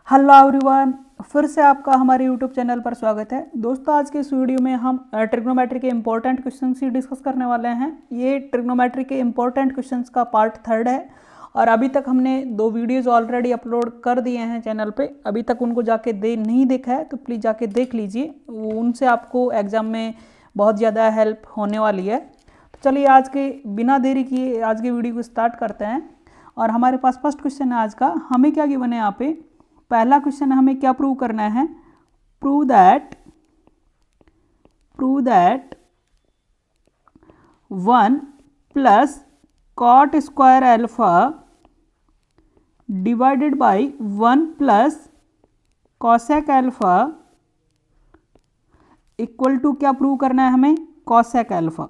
Hello everyone, फिर से आपका हमारे यूट्यूब चैनल पर स्वागत है। दोस्तों, आज के इस वीडियो में हम ट्रिग्नोमेट्री के इंपॉर्टेंट क्वेश्चंस ही डिस्कस करने वाले हैं। ये ट्रिग्नोमेट्री के इंपॉर्टेंट क्वेश्चंस का पार्ट 3 है और अभी तक हमने 2 वीडियोज़ ऑलरेडी अपलोड कर दिए हैं चैनल पे। अभी तक उनको जाके नहीं देखा है तो प्लीज़ जाके देख लीजिए, उनसे आपको एग्ज़ाम में बहुत ज़्यादा हेल्प होने वाली है। तो चलिए आज के बिना देरी किए आज के वीडियो को स्टार्ट करते हैं। और हमारे पास फर्स्ट क्वेश्चन है आज का। हमें क्या गिवन है यहाँ पे? पहला क्वेश्चन हमें क्या प्रूव करना है? Prove that 1 plus cot square alpha divided by 1 plus cosec alpha equal to क्या प्रूव करना है हमें? Cosec alpha.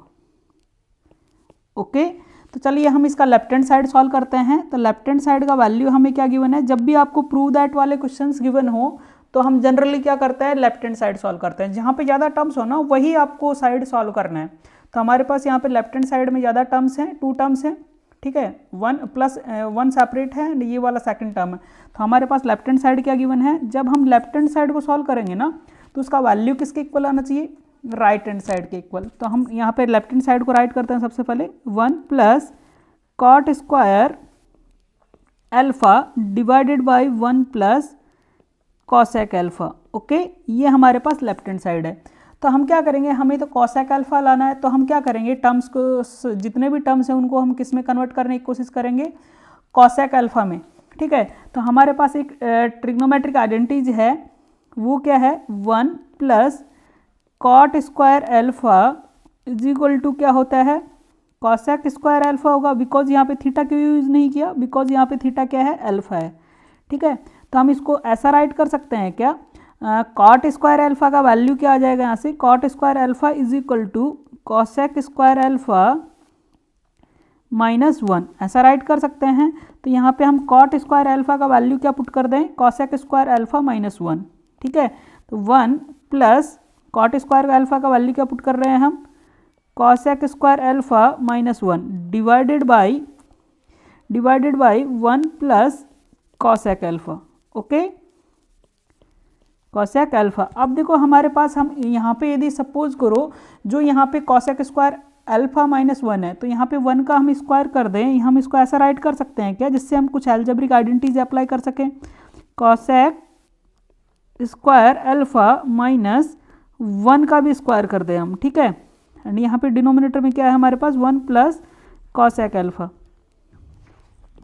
ओके, तो चलिए हम इसका लेफ्ट हैंड साइड सॉल्व करते हैं। तो लेफ्ट हैंड साइड का वैल्यू हमें क्या गिवन है? जब भी आपको प्रूव दैट वाले क्वेश्चंस गिवन हो तो हम जनरली क्या करते हैं? लेफ्ट हैंड साइड सॉल्व करते हैं। जहाँ पे ज़्यादा टर्म्स हो ना वही आपको साइड सॉल्व करना है। तो हमारे पास यहाँ पे लेफ्ट हैंड साइड में ज़्यादा टर्म्स हैं, 2 टर्म्स हैं, ठीक है। 1 प्लस 1 सेपरेट है एंड ये वाला सेकंड टर्म है। तो हमारे पास लेफ्ट हैंड साइड क्या गिवन है? जब हम लेफ्ट हैंड साइड को सॉल्व करेंगे ना तो उसका वैल्यू किसके इक्वल आना चाहिए? राइट हैंड साइड के इक्वल। तो हम यहाँ पे लेफ्ट हैंड साइड को राइट करते हैं। सबसे पहले 1 plus cot square alpha divided by 1 plus cosec alpha. Okay, ये हमारे पास लेफ्ट हैंड साइड है। तो हम क्या करेंगे? हमें तो कॉसेक अल्फा लाना है, तो हम क्या करेंगे? टर्म्स को, जितने भी टर्म्स हैं उनको हम किस में कन्वर्ट करने की कोशिश करेंगे? कॉसेक अल्फा में, ठीक है। तो हमारे पास एक ट्रिग्नोमेट्रिक आइडेंटिटी है, वो क्या है? 1 plus cot square alpha is equal to क्या होता है? कॉसेक स्क्वायर अल्फा होगा। बिकॉज यहाँ पे थीटा क्यों यूज़ नहीं किया? बिकॉज यहाँ पे थीटा क्या है? अल्फा है, ठीक है। तो हम इसको ऐसा राइट कर सकते हैं क्या? कॉट स्क्वायर अल्फा का वैल्यू क्या आ जाएगा यहाँ से? Cot square alpha is equal to cosec square alpha -1, ऐसा राइट कर सकते हैं। तो यहाँ पे हम कॉट स्क्वायर अल्फा का वैल्यू क्या पुट कर दें? कॉसेक स्क्वायर अल्फा -1, ठीक है। तो 1 प्लस कॉट स्क्वायर अल्फा का वैल्यू क्या पुट कर रहे हैं हम? Cosec square alpha -1 divided by 1 plus cosec alpha. Okay, cosec alpha. अब देखो हमारे पास, हम यहाँ पे यदि सपोज करो जो यहाँ पे कॉसेक स्क्वायर अल्फा -1 है तो यहाँ पे 1 का हम स्क्वायर कर दें। हम इसको ऐसा राइट कर सकते हैं क्या, जिससे हम कुछ अलजेब्रिक आइडेंटिटीज अप्लाई कर सकें? कॉसेक स्क्वायर अल्फा -1 का भी स्क्वायर कर दें हम, ठीक है। एंड यहाँ पे डिनोमिनेटर में क्या है हमारे पास? 1 plus cosec alpha,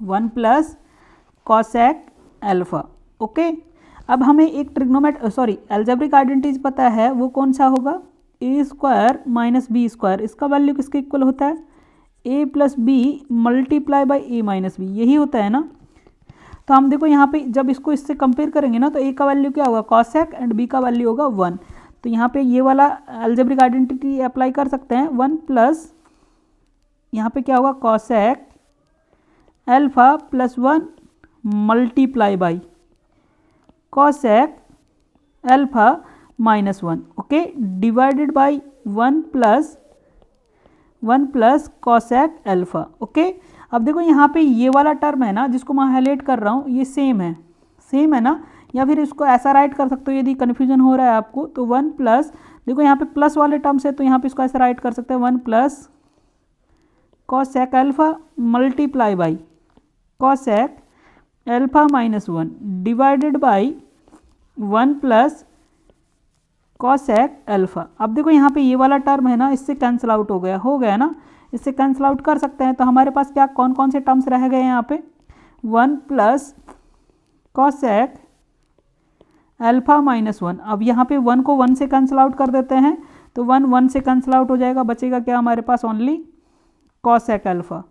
1 plus cosec alpha. Okay, अब हमें एक अलजेब्रिक आइडेंटिटी पता है, वो कौन सा होगा? A square minus B square. इसका वैल्यू किसके इक्वल होता है? A plus B multiply by A minus B, यही होता है ना। तो हम देखो यहाँ पे जब इसको इससे कंपेयर करेंगे ना तो ए का वैल्यू क्या होगा? कॉसेक, एंड बी का वैल्यू होगा 1। तो यहाँ पे ये वाला अलजेब्रिक आइडेंटिटी अप्लाई कर सकते हैं। 1 प्लस यहाँ पे क्या होगा? Cosec alpha plus 1 multiply by cosec alpha -1, okay, divided by 1 plus cosec alpha. Okay, अब देखो यहाँ पे ये वाला टर्म है ना जिसको मैं हाईलाइट कर रहा हूँ, ये सेम है ना। या फिर इसको ऐसा राइट कर सकते हो यदि कन्फ्यूजन हो रहा है आपको तो 1 प्लस, देखो यहाँ पे प्लस वाले टर्म्स है तो यहाँ पे इसको ऐसा राइट कर सकते हैं 1 plus cosec alpha multiply by cosec alpha -1 divided by 1 plus cosec alpha. अब देखो यहाँ पे ये वाला टर्म है ना, इससे कैंसिल आउट हो गया ना, इससे कैंसिल आउट कर सकते हैं। तो हमारे पास क्या कौन कौन से टर्म्स रह गए यहाँ पे? 1 प्लस कॉसेक अल्फा -1। अब यहाँ पे 1 को 1 से कैंसिल आउट कर देते हैं तो 1 से कैंसिल आउट हो जाएगा, बचेगा क्या हमारे पास? Only cosec alpha.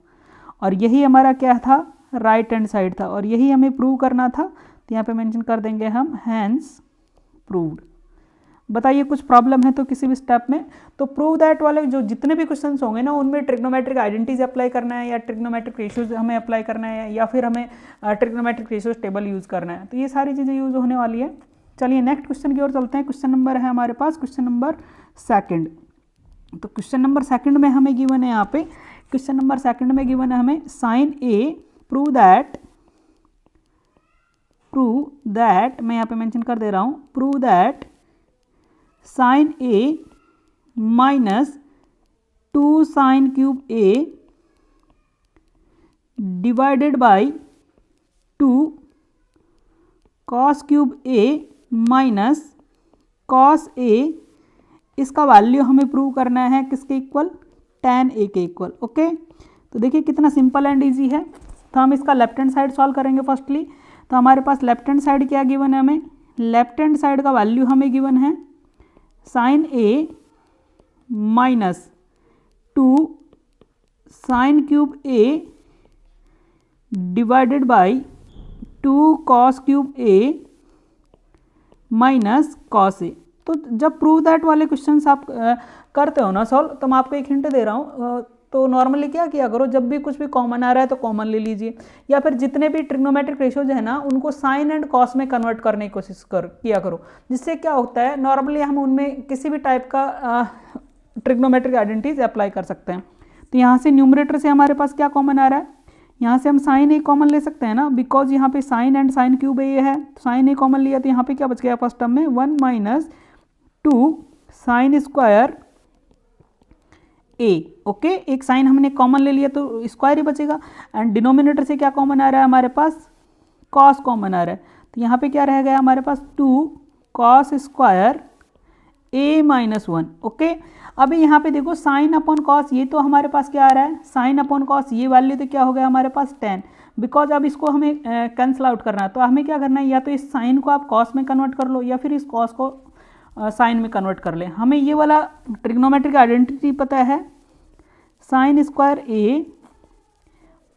और यही हमारा क्या था? राइट हैंड साइड था, और यही हमें प्रूव करना था। तो यहाँ पे मेंशन कर देंगे हम हैंस प्रूव्ड। बताइए कुछ प्रॉब्लम है तो किसी भी स्टेप में? तो प्रूव दैट वाले जो जितने भी क्वेश्चंस होंगे ना उनमें ट्रिग्नोमेट्रिक आइडेंटिटीज अप्लाई करना है, या ट्रिग्नोमेट्रिक रेशियोज हमें अप्लाई करना है, या फिर हमें ट्रिग्नोमेट्रिक रेशियोज टेबल यूज़ करना है। तो ये सारी चीज़ें यूज़ होने वाली है। चलिए नेक्स्ट क्वेश्चन की ओर चलते हैं। क्वेश्चन नंबर है हमारे पास क्वेश्चन नंबर 2। तो क्वेश्चन नंबर 2 में हमें गिवन है यहाँ पे, क्वेश्चन नंबर 2 में गिवन है हमें sine A prove that prove that, मैं यहाँ पे मेंशन कर दे रहा हूँ, prove that sine A minus 2 sine cube A divided by 2 cos cube A minus cos A, इसका वैल्यू हमें प्रूव करना है किसके इक्वल, tan ए के इक्वल। ओके, तो देखिए कितना सिंपल एंड इजी है। तो हम इसका लेफ्ट हैंड साइड सॉल्व करेंगे फर्स्टली। तो हमारे पास लेफ्ट हैंड साइड क्या गिवन है, हमें लेफ्ट हैंड साइड का वैल्यू हमें गिवन है sine A minus 2 sine cube A divided by 2 cos cube A minus cos A. तो जब प्रूव दैट वाले क्वेश्चंस आप करते हो ना सॉल्व, तो मैं आपको एक हिंट दे रहा हूँ, तो नॉर्मली क्या किया करो, जब भी कुछ भी कॉमन आ रहा है तो कॉमन ले लीजिए, या फिर जितने भी ट्रिग्नोमेट्रिक रेशियोज है ना उनको साइन एंड कॉस में कन्वर्ट करने की कोशिश किया करो। जिससे क्या होता है, नॉर्मली हम उनमें किसी भी टाइप का ट्रिग्नोमेट्रिक आइडेंटिटीज अप्लाई कर सकते हैं। तो यहाँ से न्यूमरेटर से हमारे पास क्या कॉमन आ रहा है, यहाँ से हम साइन ए कॉमन ले सकते हैं ना, बिकॉज यहाँ पे साइन एंड साइन क्यूब ए है, तो साइन ए कॉमन लिया तो यहाँ पे क्या बच गया फर्स्ट टर्म में 1 माइनस 2 साइन स्क्वायर ए। ओके, एक साइन हमने कॉमन ले लिया तो स्क्वायर ही बचेगा। एंड डिनोमिनेटर से क्या कॉमन आ रहा है हमारे पास, कॉस कॉमन आ रहा है, तो यहाँ पे क्या रह गया हमारे पास 2 कॉस स्क्वायर ए माइनस 1। ओके, अभी यहाँ पे देखो साइन अपॉन कॉस, ये तो हमारे पास क्या आ रहा है, साइन अपॉन कॉस, ये वैल्यू तो क्या हो गया हमारे पास tan, बिकॉज अब इसको हमें कैंसिल आउट करना है। तो हमें क्या करना है, या तो इस साइन को आप कॉस में कन्वर्ट कर लो, या फिर इस कॉस को साइन में कन्वर्ट कर ले। हमें ये वाला ट्रिग्नोमेट्रिक आइडेंटिटी पता है, sign square A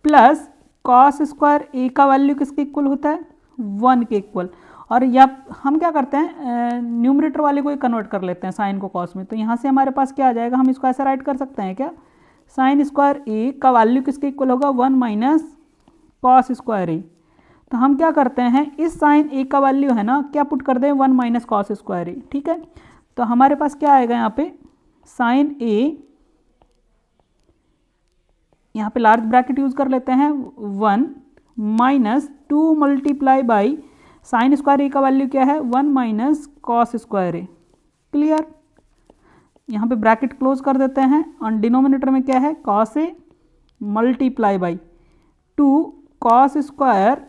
plus cos square A का वैल्यू किसके इक्वल होता है, 1 के इक्वल। और या हम क्या करते हैं, न्यूमरेटर वाले को ही कन्वर्ट कर लेते हैं साइन को कॉस में। तो यहाँ से हमारे पास क्या आ जाएगा, हम इसको ऐसा राइट कर सकते हैं क्या, साइन स्क्वायर ए का वैल्यू किसके इक्वल होगा, 1 माइनस कॉस स्क्वायर ए। तो हम क्या करते हैं, इस साइन ए का वैल्यू है ना, क्या पुट कर दें, 1 माइनस कॉस स्क्वायर ए। ठीक है, तो हमारे पास क्या आएगा यहाँ पे, साइन ए, यहाँ पे लार्ज ब्रैकेट यूज कर लेते हैं, 1 minus 2 multiply by sine square A का वैल्यू क्या है, 1 minus cos square A. Clear, यहाँ पे ब्रैकेट क्लोज कर देते हैं, और डिनोमिनेटर में क्या है, cos A multiply by 2 cos square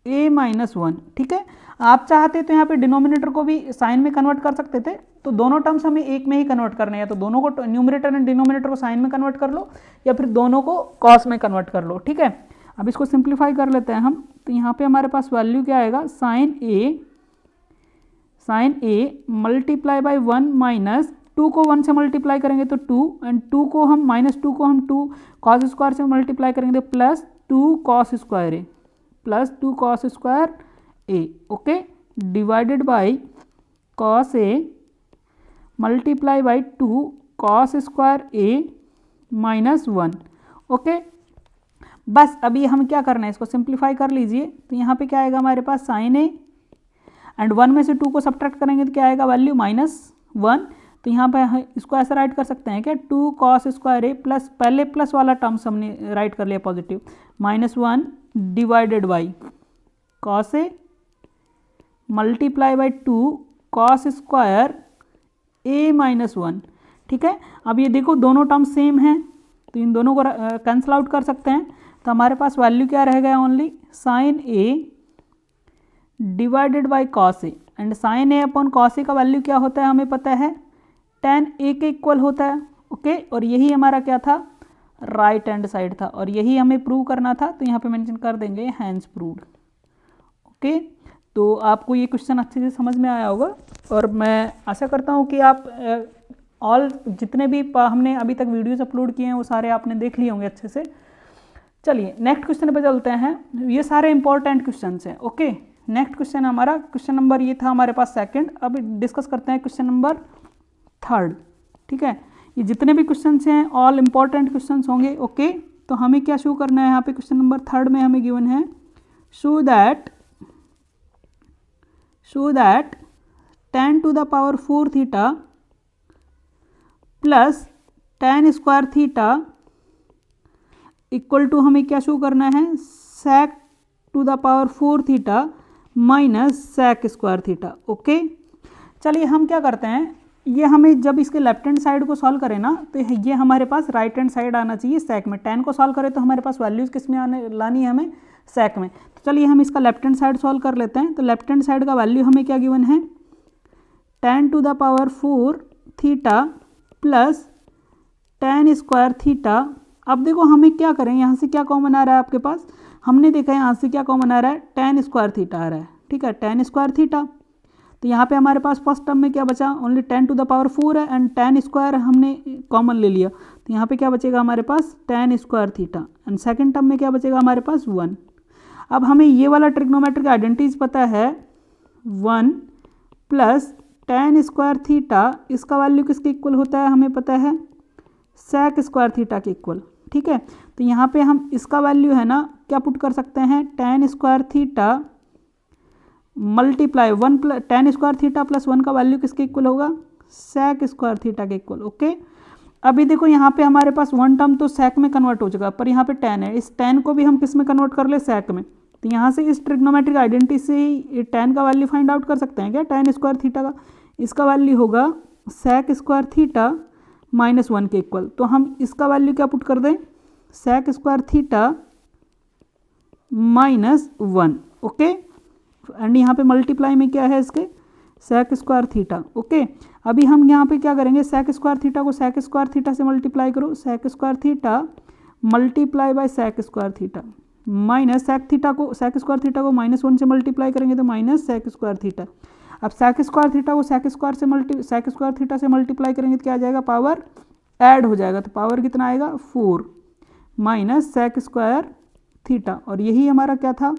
A minus 1। ठीक है, आप चाहते तो यहाँ पे डिनोमिनेटर को भी साइन में कन्वर्ट कर सकते थे, तो दोनों टर्म्स हमें एक में ही कन्वर्ट करने हैं, तो दोनों को न्यूमरेटर एंड डिनोमिनेटर को साइन में कन्वर्ट कर लो, या फिर दोनों को कॉस में कन्वर्ट कर लो। ठीक है, अब इसको सिंप्लीफाई कर लेते हैं हम। तो यहाँ पे हमारे पास वैल्यू क्या आएगा, sine A multiply by 1 minus 2 को 1 से मल्टीप्लाई करेंगे तो 2, एंड 2 को हम माइनस 2 को हम 2 कॉस स्क्वायर से मल्टीप्लाई करेंगे तो plus 2 cos square A, plus 2 cos square A. Okay, divided by cos A multiply by 2 cos square A minus 1। Okay, बस अभी हम क्या करना है, इसको सिंप्लीफाई कर लीजिए। तो यहाँ पे क्या आएगा हमारे पास, साइन ए, एंड 1 में से 2 को सब्ट्रैक्ट करेंगे तो क्या आएगा वैल्यू, -1। तो यहाँ पे इसको ऐसा राइट कर सकते हैं क्या, 2 कॉस स्क्वायर ए प्लस, पहले प्लस वाला टर्म्स हमने राइट कर लिया positive, -1 divided by cos A multiply by 2 cos square A minus 1। ठीक है, अब ये देखो दोनों टर्म्स सेम हैं, तो इन दोनों को कैंसिल आउट कर सकते हैं। तो हमारे पास वैल्यू क्या रह गया, only sine A divided by cos A, and sine A upon cos A का वैल्यू क्या होता है हमें पता है, tan ए के इक्वल होता है। ओके, और यही हमारा क्या था, राइट हैंड साइड था, और यही हमें प्रूव करना था, तो यहाँ पे मेंशन कर देंगे हैंस प्रूव्ड। ओके, तो आपको ये क्वेश्चन अच्छे से समझ में आया होगा, और मैं आशा करता हूँ कि आप ऑल जितने भी हमने अभी तक वीडियोस अपलोड किए हैं वो सारे आपने देख लिए होंगे अच्छे से। चलिए नेक्स्ट क्वेश्चन पे चलते हैं। ये सारे इंपॉर्टेंट क्वेश्चन हैं। ओके, नेक्स्ट क्वेश्चन हमारा, क्वेश्चन नंबर ये था हमारे पास सेकंड। अब डिस्कस करते हैं क्वेश्चन नंबर थर्ड। ठीक है, ये जितने भी क्वेश्चन हैं ऑल इंपॉर्टेंट क्वेश्चन होंगे। ओके, तो हमें क्या शो करना है यहाँ पे, क्वेश्चन नंबर थर्ड में हमें गिवन है show that tan to the power 4 theta plus tan square theta equal to, हमें क्या शो करना है, sec to the power 4 theta minus sec square theta. Okay, चलिए हम क्या करते हैं, ये हमें जब इसके लेफ्ट हैंड साइड को सॉल्व करें ना तो ये हमारे पास राइट हैंड साइड आना चाहिए सेक में। टेन को सॉल्व करें तो हमारे पास वैल्यूज़ किस में आने लानी है, हमें सेक में। तो चलिए हम इसका लेफ्ट हैंड साइड सॉल्व कर लेते हैं। तो लेफ्ट हैंड साइड का वैल्यू हमें क्या गिवन है, tan to the power 4 theta plus tan square theta. अब देखो हमें क्या करें, यहाँ से क्या कॉमन आ रहा है आपके पास, हमने देखा यहाँ से क्या कॉमन आ रहा है, टेन स्क्वायर थीटा आ रहा है। ठीक है, टेन स्क्वायर थीटा, तो यहाँ पे हमारे पास फर्स्ट टर्म में क्या बचा, only ten to the power 4 है एंड टेन स्क्वायर हमने कॉमन ले लिया, तो यहाँ पे क्या बचेगा हमारे पास ten square theta and second term में क्या बचेगा हमारे पास 1। अब हमें ये वाला ट्रिग्नोमेट्रिक आइडेंटिटीज पता है, 1 प्लस टेन स्क्वायर थीटा, इसका वैल्यू किसके इक्वल होता है हमें पता है, सेक स्क्वायर थीटा के इक्वल। ठीक है, तो यहाँ पे हम इसका वैल्यू है ना क्या पुट कर सकते हैं, ten square theta multiply 1 plus tan square theta plus 1 का वैल्यू किसके इक्वल होगा, सेक स्क्वायर थीटा के इक्वल। ओके, अभी देखो यहाँ पे हमारे पास 1 टर्म तो सेक में कन्वर्ट हो जाएगा, पर यहाँ पे 10 है, इस 10 को भी हम किस में कन्वर्ट कर ले, सेक में। तो यहाँ से इस ट्रिग्नोमेट्रिक आइडेंटिटी से ही 10 का वैल्यू फाइंड आउट कर सकते हैं क्या, टेन स्क्वायर थीटा का, इसका वैल्यू होगा सेक स्क्वायर थीटा माइनस 1 के इक्वल। तो हम इसका वैल्यू क्या पुट कर दें, sec square theta minus 1। Okay, and यहाँ पे मल्टीप्लाई में क्या है इसके, सेक स्क्वायर थीटा। ओके, अभी हम यहाँ पे क्या करेंगे, सेक स्क्वायर थीटा को सेक स्क्वायर थीटा से मल्टीप्लाई करो, sec square theta multiply by sec square theta minus sec square theta को माइनस 1 से मल्टीप्लाई करेंगे तो माइनस सेक स्क्वायर थीटा। अब सेक स्क्वायर थीटा को सेक स्क्वायर थीटा से मल्टीप्लाई करेंगे तो क्या आ जाएगा, पावर ऐड हो जाएगा, तो पावर कितना आएगा 4 माइनस सेक स्क्वायर थीटा, और यही हमारा क्या था,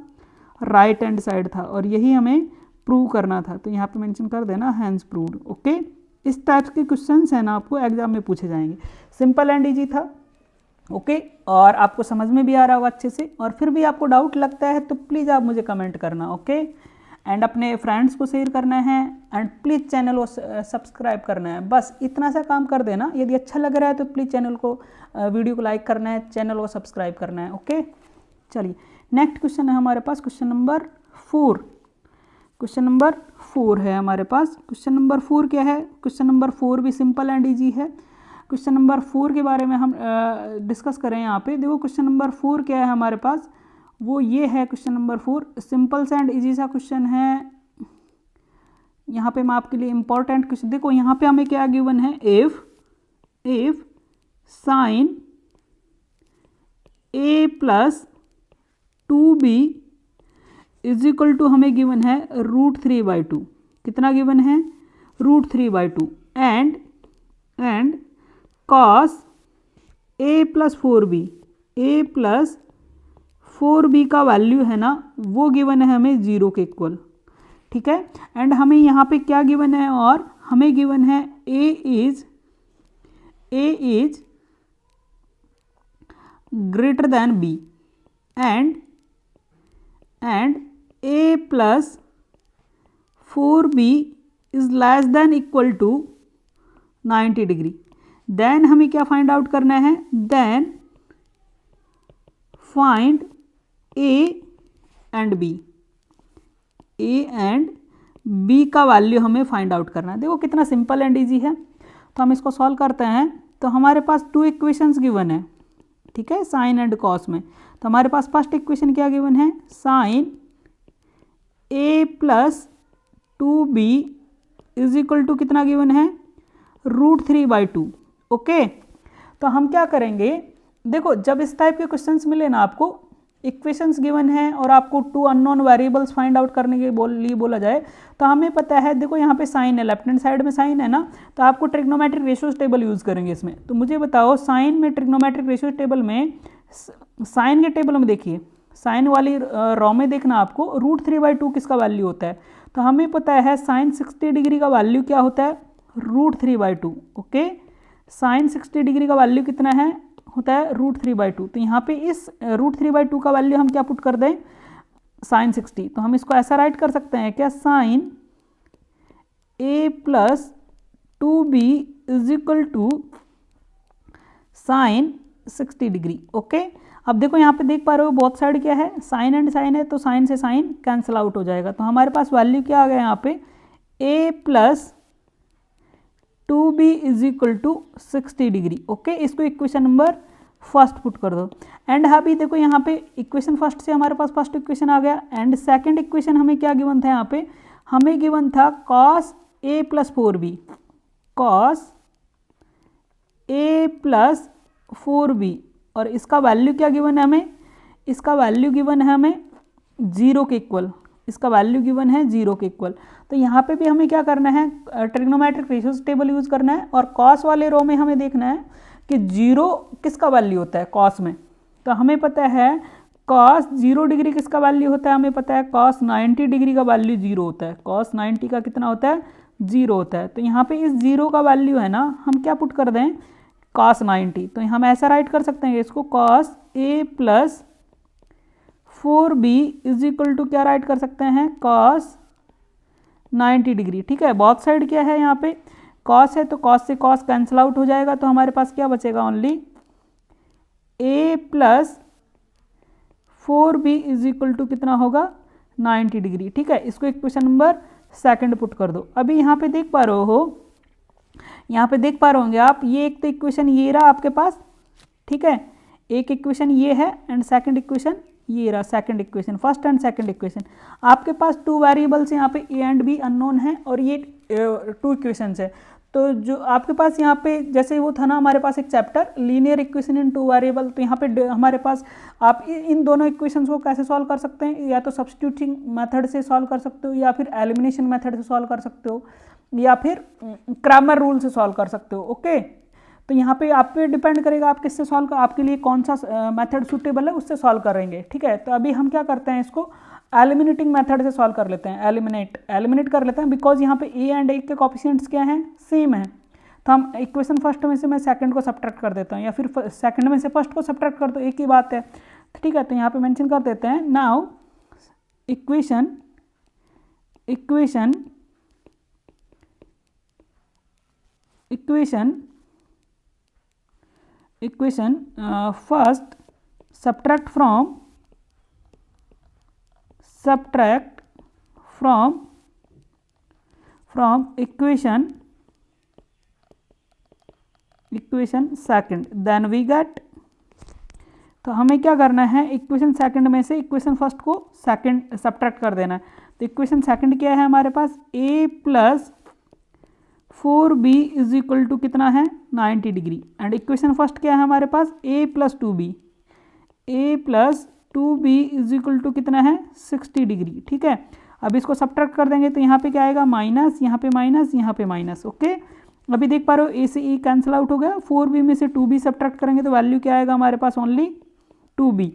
राइट हैंड साइड था, और यही हमें प्रूव करना था। तो यहाँ पे मेंशन कर देना हैंस प्रूव्ड। ओके, इस टाइप के क्वेश्चंस हैं ना आपको एग्जाम में पूछे जाएंगे, सिंपल एंड इजी था। ओके, और आपको समझ में भी आ रहा होगा अच्छे से, और फिर भी आपको डाउट लगता है तो प्लीज़ आप मुझे कमेंट करना। ओके, एंड अपने फ्रेंड्स को शेयर करना है एंड प्लीज़ चैनल को सब्सक्राइब करना है, बस इतना सा काम कर देना। यदि अच्छा लग रहा है तो प्लीज़ चैनल को वीडियो को लाइक करना है, चैनल को सब्सक्राइब करना है। ओके, चलिए नेक्स्ट क्वेश्चन है हमारे पास, क्वेश्चन नंबर 4। क्वेश्चन नंबर 4 है हमारे पास। क्वेश्चन नंबर 4 क्या है, क्वेश्चन नंबर 4 भी सिंपल एंड इजी है। क्वेश्चन नंबर 4 के बारे में हम डिस्कस करें यहाँ पे। देखो क्वेश्चन नंबर 4 क्या है हमारे पास, वो ये है क्वेश्चन नंबर 4, सिंपल सा एंड इजी सा क्वेश्चन है। यहाँ पे मैं आपके लिए इंपॉर्टेंट क्वेश्चन, देखो यहाँ पे हमें क्या गिवन है, if sine a plus 2b is equal to हमें गिवन है √3/2, कितना गिवन है, √3/2 and cos a plus 4b का वैल्यू है ना वो गिवन है हमें 0 के इक्वल। ठीक है, एंड हमें यहाँ पे क्या गिवन है, और हमें गिवन है a is greater than b and a plus 4b is less than equal to 90 degree. Then हमें क्या फाइंड आउट करना है, then find a and b का वैल्यू हमें फाइंड आउट करना है। देखो कितना सिंपल एंड इजी है। तो हम इसको सॉल्व करते हैं। तो हमारे पास 2 इक्वेशंस गिवन है, ठीक है, साइन एंड कॉस में। तो हमारे पास फर्स्ट इक्वेशन क्या गिवन है, sine a plus 2b is equal to कितना गिवन है, √3/2। ओके, तो हम क्या करेंगे, देखो जब इस टाइप के क्वेश्चंस मिले ना आपको, इक्वेशंस गिवन है और आपको 2 अननोन वेरिएबल्स फाइंड आउट करने के लिए बोला जाए, तो हमें पता है, देखो यहाँ पे साइन है, लेफ्ट हैंड साइड में साइन है ना, तो आपको ट्रिग्नोमेट्रिक रेशियोज टेबल यूज़ करेंगे इसमें। तो मुझे बताओ साइन में ट्रिग्नोमेट्रिक रेशियोज टेबल में, साइन के टेबल में देखिए, साइन वाली रॉ में देखना आपको √3/2 किसका वैल्यू होता है। तो हमें पता है साइन 60 डिग्री का वैल्यू क्या होता है, √3/2। ओके, साइन 60 डिग्री का वैल्यू कितना है, होता है √3/2। तो यहाँ पे इस √3/2 का वैल्यू हम क्या पुट कर दें, साइन 60। तो हम इसको ऐसा राइट कर सकते हैं क्या, sine a plus 2b is equal to sine 60 degree. Okay, अब देखो यहाँ पे देख पा रहे हो बोथ साइड क्या है, साइन एंड साइन है, तो साइन से साइन कैंसिल आउट हो जाएगा। तो हमारे पास वैल्यू क्या आ गया यहाँ पे, a plus 2b is equal to 60 degree. Okay, इसको इक्वेशन नंबर फर्स्ट पुट कर दो। एंड अभी देखो यहाँ पे इक्वेशन फर्स्ट से हमारे पास फर्स्ट इक्वेशन आ गया। एंड सेकंड इक्वेशन हमें क्या गिवन था, यहाँ पे हमें गिवन था cos a plus 4b, cos a plus 4b, और इसका वैल्यू क्या गिवन है हमें, इसका वैल्यू गिवन है हमें 0 के इक्वल, इसका वैल्यू गिवन है 0 के इक्वल। तो यहाँ पे भी हमें क्या करना है, ट्रिग्नोमेट्रिक रेशियोज टेबल यूज करना है, और कॉस वाले रो में हमें देखना है कि 0 किसका वैल्यू होता है कॉस में। तो हमें पता है कॉस 0 डिग्री किसका वैल्यू होता है, हमें पता है कॉस 90 डिग्री का वैल्यू 0 होता है, कॉस 90 का कितना होता है, 0 होता है। तो यहाँ पे इस 0 का वैल्यू है ना, हम क्या पुट कर दें, कॉस 90। तो हम ऐसा राइट कर सकते हैं इसको, cos a plus 4b is equal to क्या राइट कर सकते हैं, कॉस 90 डिग्री। ठीक है, बोथ साइड क्या है, यहाँ पे कॉस है तो कॉस से कॉस कैंसिल आउट हो जाएगा, तो हमारे पास क्या बचेगा, only a plus 4b is equal to कितना होगा, 90 डिग्री। ठीक है, इसको इक्वेशन नंबर सेकंड पुट कर दो। अभी यहाँ पे देख पा रहे हो, यहाँ पे देख पा रहे होंगे आप, ये एक तो इक्वेशन ये रहा आपके पास, ठीक है, एक इक्वेशन ये है एंड सेकंड इक्वेशन ये रहा, second equation, first and second equation. आपके पास 2 वेरिएबल्स यहाँ पे a एंड b अननोन है, और ये 2 इक्वेशंस है। तो जो आपके पास यहाँ पे जैसे वो था ना हमारे पास एक chapter linear equation in 2 variable, तो यहाँ पे हमारे पास आप इन दोनों इक्वेशंस को कैसे सॉल्व कर सकते हैं, या तो सब्स्टिट्यूटिंग मेथड से सॉल्व कर सकते हो, या फिर एलिमिनेशन मेथड से सॉल्व कर सकते हो, या फिर क्रैमर रूल से सॉल्व कर सकते हो। ओके, तो यहाँ पे आप पे डिपेंड करेगा आप किससे सॉल्व कर, आपके लिए कौन सा मेथड सूटेबल है उससे सॉल्व करेंगे। ठीक है, तो अभी हम क्या करते हैं, इसको एलिमिनेटिंग मेथड से सॉल्व कर लेते हैं, एलिमिनेट कर लेते हैं, बिकॉज यहाँ पे a एंड a के कोफिशिएंट्स क्या हैं, सेम है। तो हम इक्वेशन फर्स्ट में से मैं सेकंड को सब्ट्रैक्ट कर देता हूँ, या फिर सेकंड में से फर्स्ट को सब्ट्रैक्ट कर दो, एक ही बात है। ठीक है, तो यहाँ पे मेंशन कर देते हैं, now equation first subtract from equation second, then we get. तो हमें क्या करना है, इक्वेशन सेकंड में से इक्वेशन फर्स्ट को सेकंड सब्ट्रैक्ट कर देना है। तो इक्वेशन सेकंड क्या है हमारे पास, a plus 4b is equal to कितना है, 90 डिग्री। एंड इक्वेशन फर्स्ट क्या है हमारे पास, a plus 2b is equal to कितना है, 60 डिग्री। ठीक है, अब इसको सब्ट्रैक्ट कर देंगे तो यहाँ पे क्या आएगा, माइनस, यहाँ पे माइनस, यहाँ पे माइनस। ओके, अभी देख पा रहे हो a से e कैंसिल आउट हो गया, 4b में से 2b सब्ट्रैक्ट करेंगे तो वैल्यू क्या आएगा हमारे पास, ओनली 2b।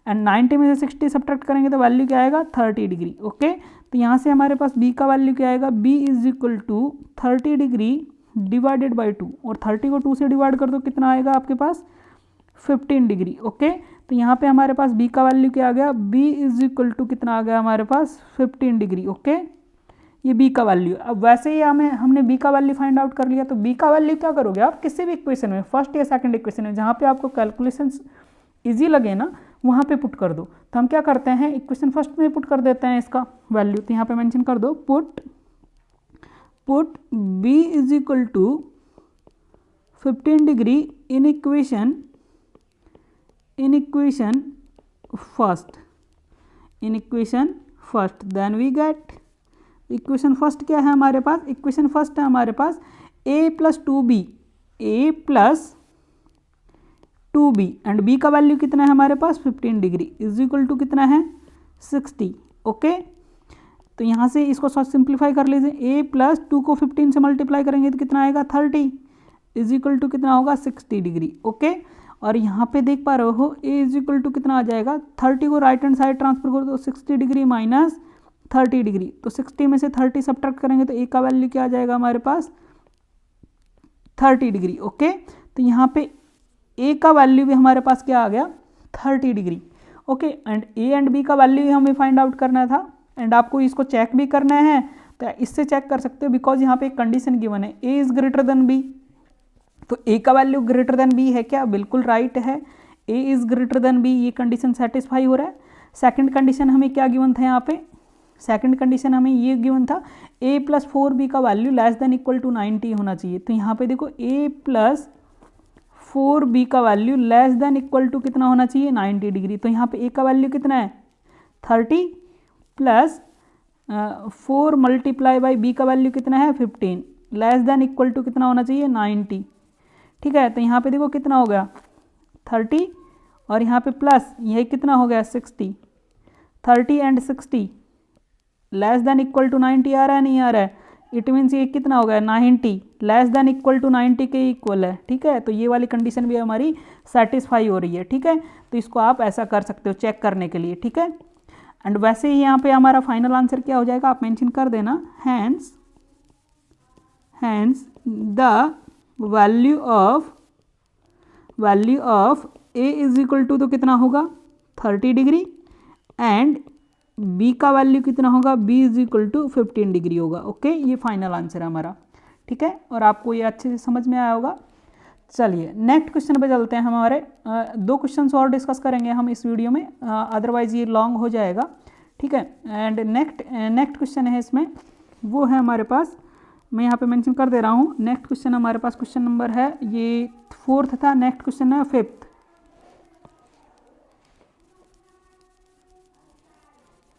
एंड 90 में से 60 सब्ट्रैक्ट करेंगे तो वैल्यू क्या आएगा, 30 डिग्री। ओके, तो यहाँ से हमारे पास b का वैल्यू क्या आएगा, b is equal to 30 degree divided by 2, और 30 को 2 से डिवाइड कर दो, कितना आएगा आपके पास, 15 डिग्री। ओके, तो यहाँ पे हमारे पास b का वैल्यू क्या आ गया, b इज इक्वल टू कितना आ गया हमारे पास, 15 डिग्री। ओके, ये b का वैल्यू। अब वैसे ही हमने b का वैल्यू फाइंड आउट कर लिया, तो b का वैल्यू क्या करोगे आप, किसी भी इक्वेशन में, फर्स्ट या सेकंड इक्वेशन में, जहाँ पे आपको कैलकुलेशंस इजी लगे ना वहाँ पे पुट कर दो। तो हम क्या करते हैं, इक्वेशन फर्स्ट में पुट कर देते हैं इसका वैल्यू। तो यहाँ पे मेंशन कर दो, put b is equal to 15 degree in equation first, then we get. Equation first क्या है हमारे पास, इक्वेशन फर्स्ट है हमारे पास a plus 2b and b का वैल्यू कितना है हमारे पास, 15 डिग्री इज इक्वल टू कितना है, 60। ओके, तो यहाँ से इसको सिंप्लीफाई कर लीजिए, a प्लस 2 को 15 से मल्टीप्लाई करेंगे तो कितना आएगा, 30 इज इक्वल टू कितना होगा, 60 डिग्री। ओके, और यहाँ पे देख पा रहे हो a इज इक्वल टू कितना आ जाएगा, 30 को राइट हैंड साइड ट्रांसफर कर दो, 60 डिग्री माइनस 30 डिग्री, तो 60 में से 30 सब्ट्रैक्ट करेंगे तो a का वैल्यू क्या आ जाएगा हमारे पास, 30 डिग्री। ओके, तो यहाँ पे a का वैल्यू भी हमारे पास क्या आ गया, 30 degree. Okay, and a and b का वैल्यू हमें फाइंड आउट करना था, एंड आपको इसको चेक भी करना है, तो इससे चेक कर सकते हो, बिकॉज यहाँ पे एक कंडीशन गिवन है, a is greater than b। तो a का वैल्यू ग्रेटर देन b है क्या, बिल्कुल राइट है, A is greater than B, ये कंडीशन सेटिस्फाई हो रहा है। सेकंड कंडीशन हमें क्या गिवन था यहाँ पे, सेकंड कंडीशन हमें ये गिवन था a प्लस 4b का value less than equal to 90 होना चाहिए। तो यहाँ पे देखो a प्लस 4b का value less than equal to कितना होना चाहिए, 90 डिग्री। तो यहाँ पे a का वैल्यू कितना है 30 प्लस 4 मल्टीप्लाई बाई b का वैल्यू कितना है 15, लेस देन इक्वल टू कितना होना चाहिए 90। ठीक है, तो यहाँ पे देखो कितना हो गया 30 और यहाँ पे प्लस ये कितना हो गया 60, 30 and 60 less than equal to 90 आ रहा है, नहीं आ रहा है। इट मीन्स ये कितना हो गया 90 लेस देन इक्वल टू 90 के इक्वल है। ठीक है, तो ये वाली कंडीशन भी हमारी सेटिस्फाई हो रही है। ठीक है, तो इसको आप ऐसा कर सकते हो चेक करने के लिए। ठीक है, एंड वैसे ही यहाँ पे हमारा फाइनल आंसर क्या हो जाएगा, आप मेंशन कर देना, hence the value of A is equal to तो कितना होगा 30 डिग्री एंड b का वैल्यू कितना होगा, b is equal to 15 degree होगा। ओके, ये फाइनल आंसर है हमारा। ठीक है, और आपको ये अच्छे से समझ में आया होगा। चलिए नेक्स्ट क्वेश्चन पे चलते हैं। हमारे 2 क्वेश्चंस और डिस्कस करेंगे हम इस वीडियो में, अदरवाइज ये लॉन्ग हो जाएगा। ठीक है, एंड नेक्स्ट क्वेश्चन है इसमें, वो है हमारे पास, मैं यहाँ पे मेंशन कर दे रहा हूँ। नेक्स्ट क्वेश्चन हमारे पास क्वेश्चन नंबर है, ये 4th था, नेक्स्ट क्वेश्चन है 5th।